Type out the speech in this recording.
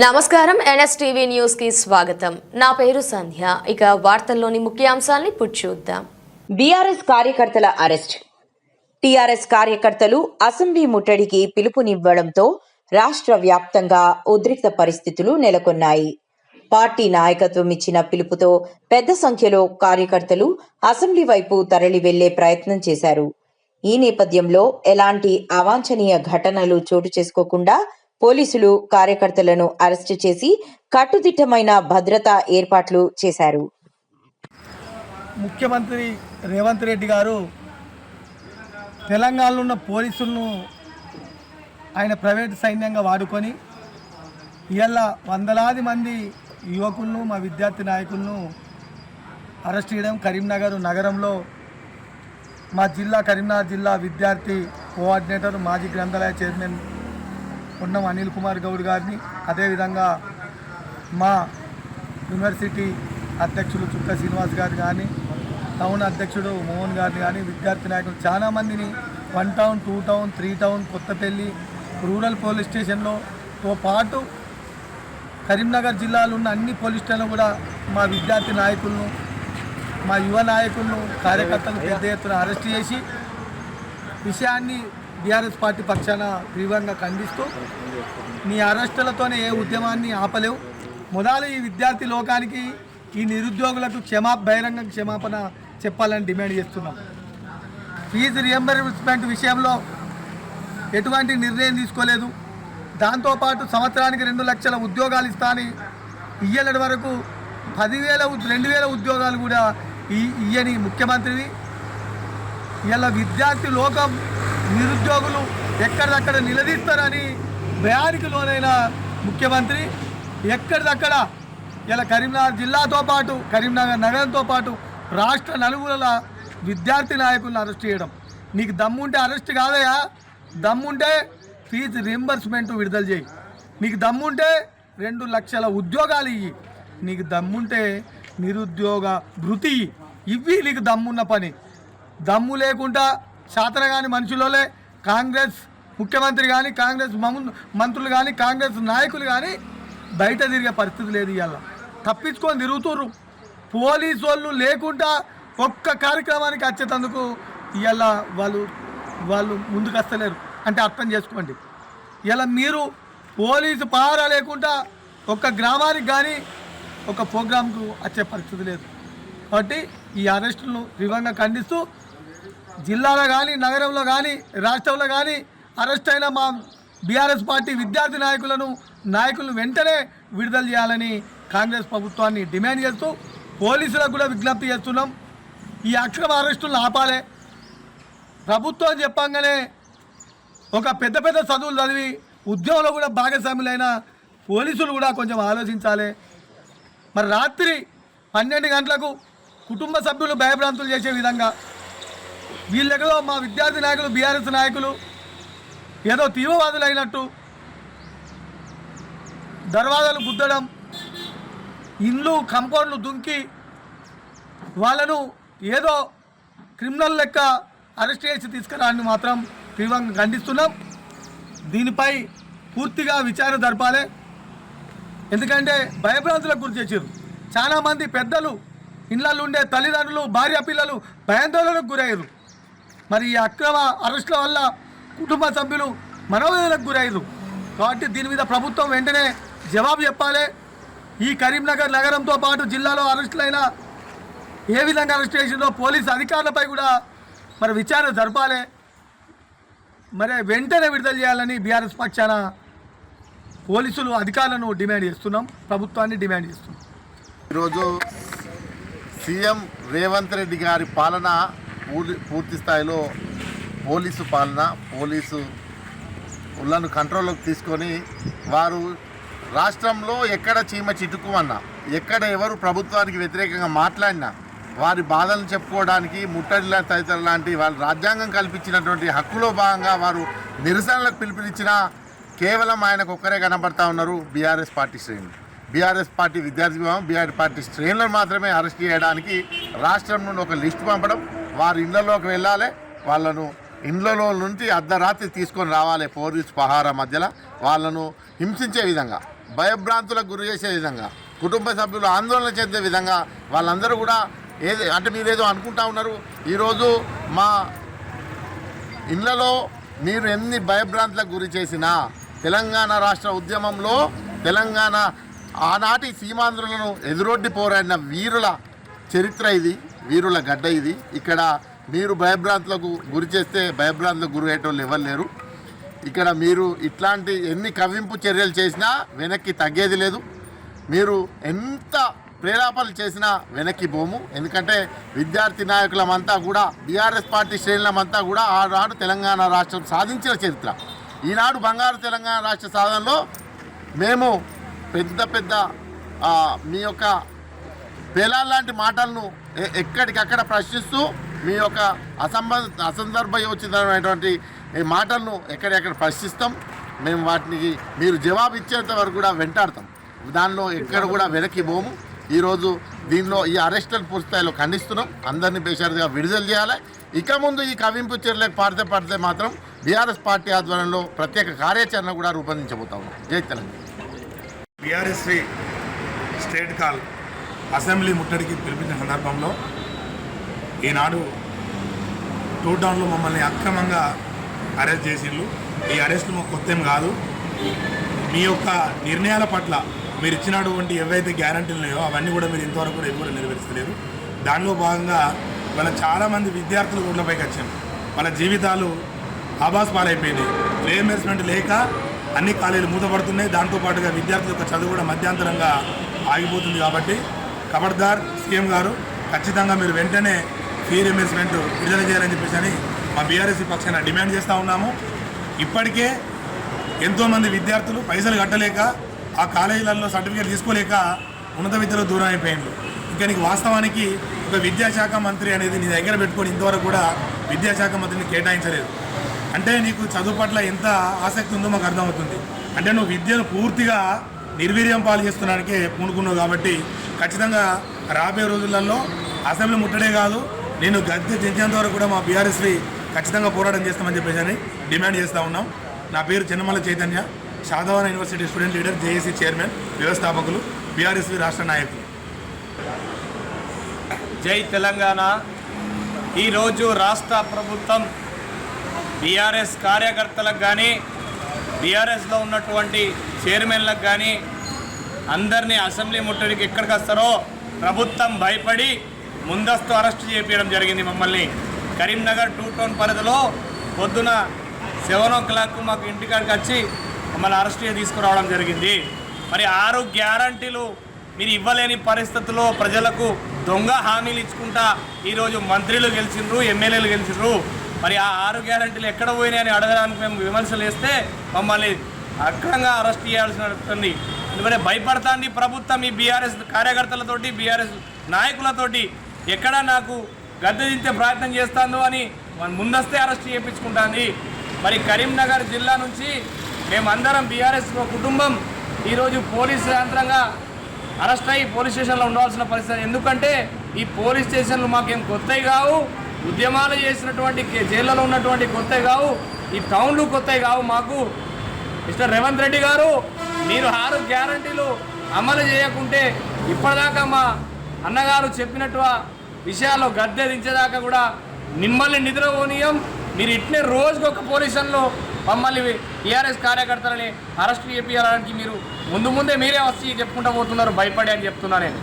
నమస్కారం NSTV news కి స్వాగతం. నా పేరు సంధ్య. ఇక వార్తల్లోని ముఖ్యాంశాల్ని చూద్దాం. బీఆర్ఎస్ కార్యకర్తల అరెస్ట్. టీఆర్ఎస్ కార్యకర్తలు అసెంబ్లీ ముట్టడికి పిలుపునివ్వడంతో రాష్ట్ర వ్యాప్తంగా ఉద్రిక్త పరిస్థితులు నెలకొన్నాయి. పార్టీ నాయకత్వం ఇచ్చిన పిలుపుతో పెద్ద సంఖ్యలో కార్యకర్తలు అసెంబ్లీ వైపు తరలి వెళ్లే ప్రయత్నం చేశారు. ఈ నేపథ్యంలో ఎలాంటి అవాంఛనీయ ఘటనలు చోటు చేసుకోకుండా పోలీసులు కార్యకర్తలను అరెస్టు చేసి కట్టుదిట్టమైన భద్రతా ఏర్పాట్లు చేశారు. ముఖ్యమంత్రి రేవంత్ రెడ్డి గారు తెలంగాణలో ఉన్న పోలీసులను ఆయన ప్రైవేట్ సైన్యంగా వాడుకొని ఇవాళ వందలాది మంది యువకులను మా విద్యార్థి నాయకులను అరెస్ట్ చేయడం, కరీంనగర్ నగరంలో మా కరీంనగర్ జిల్లా విద్యార్థి కోఆర్డినేటర్ మాజీ గ్రంథాలయ చైర్మన్ ఉన్నం అనిల్ కుమార్ గౌడ్ గారిని, అదేవిధంగా మా యూనివర్సిటీ అధ్యక్షులు చుక్క శ్రీనివాస్ గారు కానీ, టౌన్ అధ్యక్షుడు మోహన్ గారిని కానీ, విద్యార్థి నాయకులు చాలామందిని 1 town 2 town 3 town Kothapalli rural police స్టేషన్లోతో పాటు కరీంనగర్ జిల్లాలో ఉన్న అన్ని పోలీస్ స్టేషన్లు కూడా మా విద్యార్థి నాయకులను, మా యువ నాయకులను, కార్యకర్తలను పెద్ద ఎత్తున అరెస్ట్ చేసి విషయాన్ని బీఆర్ఎస్ పార్టీ పక్షాన తీవ్రంగా ఖండిస్తూ, నీ అరెస్టులతోనే ఏ ఉద్యమాన్ని ఆపలేవు, మొదలు ఈ విద్యార్థి లోకానికి, ఈ నిరుద్యోగులకు బహిరంగ క్షమాపణ చెప్పాలని డిమాండ్ చేస్తున్నాం. ఫీజు రియంబర్స్మెంట్ విషయంలో ఎటువంటి నిర్ణయం తీసుకోలేదు. దాంతోపాటు సంవత్సరానికి 2 లక్షల ఉద్యోగాలు ఇస్తానని ఇయ్యలటి వరకు 2,000 ఉద్యోగాలు కూడా ఇయ్యని ముఖ్యమంత్రివి. ఇలా విద్యార్థి లోకం, నిరుద్యోగులు ఎక్కడిదక్కడ నిలదీస్తారని భయానికి లోనైన ముఖ్యమంత్రి ఎక్కడిదక్కడ ఇలా కరీంనగర్ జిల్లాతో పాటు కరీంనగర్ నగరంతో పాటు రాష్ట్ర నలుగుల విద్యార్థి నాయకులను అరెస్ట్ చేయడం. నీకు దమ్ముంటే అరెస్ట్ కాదయా, దమ్ముంటే ఫీజు రీంబర్స్మెంట్ విడుదల చేయి, నీకు దమ్ముంటే 2 లక్షల ఉద్యోగాలు ఇవ్వి, నీకు దమ్ముంటే నిరుద్యోగ భృతి ఇవి నీకు దమ్మున్న పని. దమ్ము లేకుండా శాతనగాని మనుషులే కాంగ్రెస్ ముఖ్యమంత్రి కానీ, కాంగ్రెస్ మంత్రులు కానీ, కాంగ్రెస్ నాయకులు కానీ బయట తిరిగే పరిస్థితి లేదు. ఇవాళ తప్పించుకొని తిరుగుతుర్రు. పోలీసు వాళ్ళు లేకుండా ఒక్క కార్యక్రమానికి వచ్చేటందుకు ఇవాళ వాళ్ళు ముందుకు వస్తలేరు అంటే అర్థం చేసుకోండి. ఇలా మీరు పోలీసు పహారా లేకుండా ఒక్క గ్రామానికి కానీ ఒక ప్రోగ్రాంకు వచ్చే పరిస్థితి లేదు. కాబట్టి ఈ అరెస్టులను తీవ్రంగా ఖండిస్తూ జిల్లాలో కానీ, నగరంలో కానీ, రాష్ట్రంలో కానీ అరెస్ట్ అయిన మా బీఆర్ఎస్ పార్టీ విద్యార్థి నాయకులను వెంటనే విడుదల చేయాలని కాంగ్రెస్ ప్రభుత్వాన్ని డిమాండ్ చేస్తూ పోలీసులకు కూడా విజ్ఞప్తి చేస్తున్నాం. ఈ అక్రమ అరెస్టులను ఆపాలి. ప్రభుత్వం చెప్పంగానే ఒక పెద్ద చదువులు చదివి ఉద్యోగంలో కూడా భాగస్వాములైన పోలీసులు కూడా కొంచెం ఆలోచించాలి. మరి రాత్రి 12 గంటలకు కుటుంబ సభ్యులు భయభ్రాంతులు చేసే విధంగా వీళ్ళెక్కడో మా విద్యార్థి నాయకులు, బీఆర్ఎస్ నాయకులు ఏదో తీవ్రవాదులు అయినట్టు దర్వాజాలు గుద్దడం, ఇండ్లు కంపౌండ్లు దుంకి వాళ్ళను ఏదో క్రిమినల్ లెక్క అరెస్ట్ చేసి తీసుకురాని మాత్రం తీవ్రంగా ఖండిస్తున్నాం. దీనిపై పూర్తిగా విచారణ జరపాలి. ఎందుకంటే భయభ్రాంతులకు గురి చేశారు. చాలామంది పెద్దలు, ఇళ్లలో ఉండే తల్లిదండ్రులు, భార్య పిల్లలు భయాందోళనకు గురయ్యారు. మరి ఈ అక్రమ అరెస్టుల వల్ల కుటుంబ సభ్యులు మనోవేదనకు గురయ్యారు. కాబట్టి దీని మీద ప్రభుత్వం వెంటనే జవాబు చెప్పాలి. ఈ కరీంనగర్ నగరంతో పాటు జిల్లాలో అరెస్టులైన ఏ విధంగా అరెస్ట్ చేసిందో పోలీసు అధికారులపై కూడా మరి విచారణ జరపాలి. మరి వెంటనే విడుదల చేయాలని బీఆర్ఎస్ పక్షాన పోలీసులు అధికారులను డిమాండ్ చేస్తున్నాం, ప్రభుత్వాన్ని డిమాండ్ చేస్తున్నాం. ఈరోజు సీఎం రేవంత్ రెడ్డి గారి పాలన పూర్తి స్థాయిలో పోలీసు పాలన, పోలీసు ఉళ్ళను కంట్రోల్లోకి తీసుకొని వారు రాష్ట్రంలో ఎక్కడ చీమ చిటుకు అన్నా, ఎక్కడ ఎవరు ప్రభుత్వానికి వ్యతిరేకంగా మాట్లాడినా వారి బాధలను చెప్పుకోవడానికి ముట్టడిల తదితర లాంటి వాళ్ళ రాజ్యాంగం కల్పించినటువంటి హక్కులో భాగంగా వారు నిరసనలకు పిలుపునిచ్చినా కేవలం ఆయనకు ఒక్కరే కనబడతా ఉన్నారు బీఆర్ఎస్ పార్టీ శ్రేణులు. బీఆర్ఎస్ పార్టీ విద్యార్థి విభాగం, బీఆర్ఎస్ పార్టీ శ్రేణులను మాత్రమే అరెస్ట్ చేయడానికి రాష్ట్రం నుండి ఒక లిస్టు పంపడం, వారి ఇళ్లలోకి వెళ్ళాలి, వాళ్ళను ఇండ్లలో నుంచి అర్ధరాత్రి తీసుకొని రావాలి పోలీసు పహారా మధ్యలో వాళ్ళను హింసించే విధంగా భయభ్రాంతులకు గురి చేసే విధంగా, కుటుంబ సభ్యులు ఆందోళన చెందే విధంగా వాళ్ళందరూ కూడా అంటే మీరేదో అనుకుంటా ఉన్నారు. ఈరోజు మా ఇళ్లలో మీరు ఎన్ని భయభ్రాంతులకు గురి చేసినా తెలంగాణ రాష్ట్ర ఉద్యమంలో తెలంగాణ ఆనాటి సీమాంధ్రులను ఎదురొడ్డి పోరాడిన వీరుల చరిత్ర ఇది, వీరుల గడ్డ ఇది. ఇక్కడ మీరు భయభ్రాంతులకు గురి చేస్తే భయభ్రాంతులకు గురి అయ్యేటోళ్ళు ఎవరు లేరు. ఇక్కడ మీరు ఇట్లాంటి ఎన్ని కవ్వింపు చర్యలు చేసినా వెనక్కి తగ్గేది లేదు. మీరు ఎంత ప్రేరేపణలు చేసినా వెనక్కి పోము. ఎందుకంటే విద్యార్థి నాయకులమంతా కూడా బీఆర్ఎస్ పార్టీ శ్రేణులమంతా కూడా ఆనాడు తెలంగాణ రాష్ట్రం సాధించిన చరిత్ర. ఈనాడు బంగారు తెలంగాణ రాష్ట్ర సాధనలో మేము పెద్ద మీ యొక్క పేలాల్లాంటి మాటలను ఎక్కడికక్కడ ప్రశ్నిస్తూ మీ యొక్క అసందర్భయోచితమైనటువంటి మాటలను ఎక్కడెక్కడ ప్రశ్నిస్తాం. మేము వాటికి మీరు జవాబు ఇచ్చేంత వరకు కూడా వెంటాడతాం. దానిలో ఎక్కడ కూడా వెనక్కి పోము. ఈరోజు దీనిలో ఈ అరెస్టులను పూర్తి స్థాయిలో ఖండిస్తున్నాం. అందరినీ బేషరతుగా విడుదల చేయాలి. ఇక ముందు ఈ కవింపు చర్యలకు పడితే మాత్రం బీఆర్ఎస్ పార్టీ ఆధ్వర్యంలో ప్రత్యేక కార్యాచరణ కూడా రూపొందించబోతా ఉన్నాం. జై Telangana. BRS state call assembly ముట్టడికి పిలిపించిన సందర్భంలో ఈనాడు 2 టౌన్లో మమ్మల్ని అక్రమంగా అరెస్ట్ చేసిండ్రు. ఈ అరెస్టులు మాకు కొత్త ఏం కాదు. మీ యొక్క నిర్ణయాల పట్ల మీరు ఇచ్చినటువంటి ఏవైతే గ్యారంటీలు ఉన్నాయో అవన్నీ కూడా మీరు ఇంతవరకు కూడా కూడా నెరవేర్చలేరు. దానిలో భాగంగా వాళ్ళ చాలామంది విద్యార్థులు రోడ్లపైకి వచ్చారు. వాళ్ళ జీవితాలు ఆభాస్ పాలైపోయినాయి. రియంబర్స్మెంట్ లేక అన్ని కాలేజీలు మూతపడుతున్నాయి. దాంతోపాటుగా విద్యార్థుల యొక్క చదువు కూడా మధ్యాంతరంగా ఆగిపోతుంది. కాబట్టి ఖబర్దార్ సీఎం గారు, ఖచ్చితంగా మీరు వెంటనే ఫీ రియంబర్స్మెంట్ విడుదల చేయాలని చెప్పేసి మా బీఆర్ఎస్ పక్షాన డిమాండ్ చేస్తూ ఉన్నాము. ఇప్పటికే ఎంతోమంది విద్యార్థులు పైసలు కట్టలేక ఆ కాలేజీలలో సర్టిఫికేట్ తీసుకోలేక ఉన్నత విద్యలో దూరం అయిపోయింది. ఇంకా నీకు వాస్తవానికి ఒక విద్యాశాఖ మంత్రి అనేది నీ దగ్గర పెట్టుకొని ఇంతవరకు కూడా విద్యాశాఖ మంత్రిని కేటాయించలేదు. అంటే నీకు చదువు పట్ల ఎంత ఆసక్తి ఉందో మాకు అర్థమవుతుంది. అంటే నువ్వు విద్యను పూర్తిగా నిర్వీర్యం పాలు చేస్తున్నానికే పూనుకున్నావు. కాబట్టి ఖచ్చితంగా రాబోయే రోజులలో అసెంబ్లీ ముట్టడే కాదు, నేను గద్దె దించేంత వరకు కూడా మా బీఆర్ఎస్ ఖచ్చితంగా పోరాటం చేస్తామని చెప్పేసి డిమాండ్ చేస్తూ ఉన్నాం. నా పేరు Chinnamalla Chaitanya, Shatavahana university student leader, JAC chairman, వ్యవస్థాపకులు, బీఆర్ఎస్ రాష్ట్ర నాయకులు. జై తెలంగాణ. ఈరోజు రాష్ట్ర ప్రభుత్వం బీఆర్ఎస్ కార్యకర్తలకు కానీ బీఆర్ఎస్లో ఉన్నటువంటి చైర్మన్లకు కానీ అందరినీ అసెంబ్లీ ముట్టడికి ఎక్కడికి వస్తారో ప్రభుత్వం భయపడి ముందస్తు అరెస్ట్ చేయించడం జరిగింది. మమ్మల్ని కరీంనగర్ 2 టౌన్ పరిధిలో పొద్దున 7 o'clock మాకు ఇంటికాడికి వచ్చి మమ్మల్ని అరెస్ట్ తీసుకురావడం జరిగింది. మరి 6 గ్యారంటీలు మీరు ఇవ్వలేని పరిస్థితుల్లో ప్రజలకు దొంగ హామీలు ఇచ్చుకుంటా ఈరోజు మంత్రులు గెలిచిండ్రు, ఎమ్మెల్యేలు గెలిచిండ్రు. మరి ఆ 6 గ్యారంటీలు ఎక్కడ పోయినాయని అడగడానికి మేము విమర్శలు వేస్తే మమ్మల్ని అక్రంగా అరెస్ట్ చేయాల్సి ఎందుకంటే భయపడతాంది ప్రభుత్వం. ఈ బీఆర్ఎస్ కార్యకర్తలతోటి బీఆర్ఎస్ నాయకులతోటి ఎక్కడ నాకు గద్దె దించే ప్రయత్నం చేస్తాను అని ముందస్తే అరెస్ట్ చేయించుకుంటుంది. మరి కరీంనగర్ జిల్లా నుంచి మేమందరం బీఆర్ఎస్ కుటుంబం ఈరోజు పోలీసు యంత్రంగా అరెస్ట్ అయ్యి పోలీస్ స్టేషన్లో ఉండాల్సిన పరిస్థితి. ఎందుకంటే ఈ పోలీస్ స్టేషన్లు మాకేం కొత్తవి కావు, ఉద్యమాలు చేసినటువంటి జైళ్ళలో ఉన్నటువంటి కొత్తవి కావు, ఈ టౌన్లు కొత్తవి కావు మాకు. మిస్టర్ రేవంత్ రెడ్డి గారు, మీరు 6 గ్యారంటీలు అమలు చేయకుంటే ఇప్పటిదాకా మా అన్నగారు చెప్పినట్టు విషయాల్లో గద్దె దించేదాకా కూడా మిమ్మల్ని నిద్రపోనీయం. మీరు ఇట్నే రోజుకు ఒక పొజిషన్లో మమ్మల్ని టీఆర్ఎస్ కార్యకర్తలని అరెస్ట్ చేయించడానికి మీరు ముందే మీరే వచ్చి చెప్పుకుంటూ పోతున్నారు భయపడి అని చెప్తున్నా నేను.